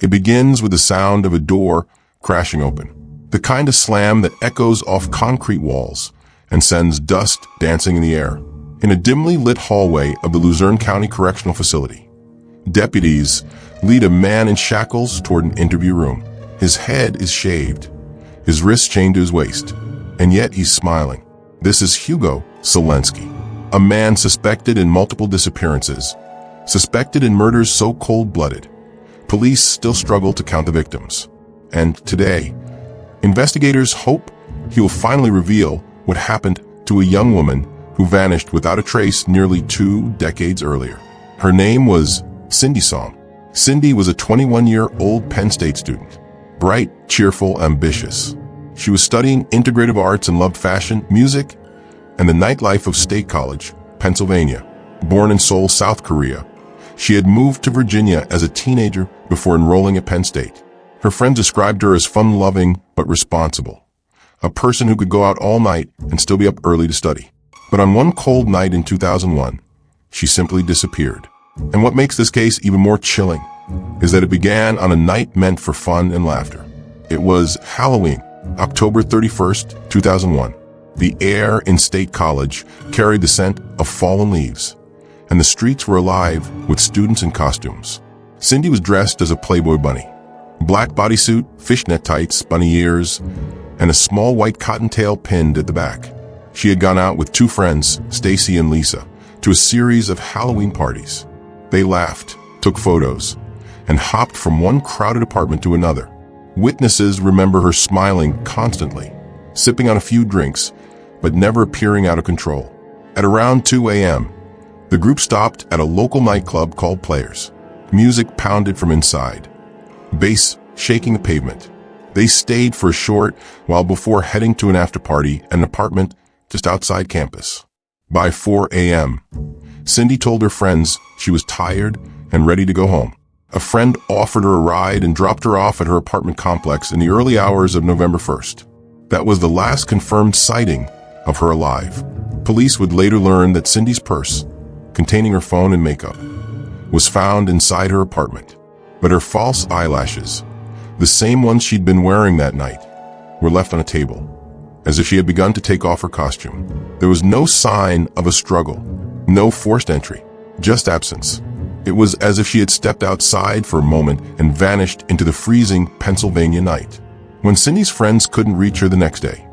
It begins with the sound of a door crashing open, the kind of slam that echoes off concrete walls and sends dust dancing in the air. In a dimly lit hallway of the Luzerne County Correctional Facility, deputies lead a man in shackles toward an interview room. His head is shaved, his wrists chained to his waist, and yet he's smiling. This is Hugo Selensky, a man suspected in multiple disappearances, suspected in murders so cold-blooded, police still struggle to count the victims. And today, investigators hope he will finally reveal what happened to a young woman who vanished without a trace nearly 2 decades earlier. Her name was Cindy Song. Cindy was a 21-year-old Penn State student, bright, cheerful, ambitious. She was studying integrative arts and loved fashion, music, and the nightlife of State College, Pennsylvania. Born in Seoul, South Korea, she had moved to Virginia as a teenager before enrolling at Penn State. Her friends described her as fun-loving but responsible, a person who could go out all night and still be up early to study. But on one cold night in 2001, she simply disappeared. And what makes this case even more chilling is that it began on a night meant for fun and laughter. It was Halloween, October 31st, 2001. The air in State College carried the scent of fallen leaves, and the streets were alive with students in costumes. Cindy was dressed as a Playboy bunny. Black bodysuit, fishnet tights, bunny ears, and a small white cottontail pinned at the back. She had gone out with 2 friends, Stacy and Lisa, to a series of Halloween parties. They laughed, took photos, and hopped from one crowded apartment to another. Witnesses remember her smiling constantly, sipping on a few drinks, but never appearing out of control. At around 2 a.m., the group stopped at a local nightclub called Players. Music pounded from inside, bass shaking the pavement. They stayed for a short while before heading to an after-party at an apartment just outside campus. By 4 a.m., Cindy told her friends she was tired and ready to go home. A friend offered her a ride and dropped her off at her apartment complex in the early hours of November 1st. That was the last confirmed sighting of her alive. Police would later learn that Cindy's purse, containing her phone and makeup, was found inside her apartment. But her false eyelashes, the same ones she'd been wearing that night, were left on a table, as if she had begun to take off her costume. There was no sign of a struggle, no forced entry, just absence. It was as if she had stepped outside for a moment and vanished into the freezing Pennsylvania night. When Cindy's friends couldn't reach her the next day,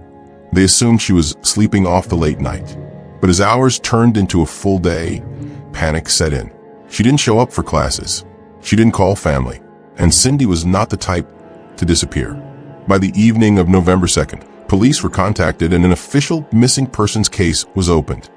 they assumed she was sleeping off the late night. But as hours turned into a full day, panic set in. She didn't show up for classes. She didn't call family. And Cindy was not the type to disappear. By the evening of November 2nd, police were contacted and an official missing persons case was opened.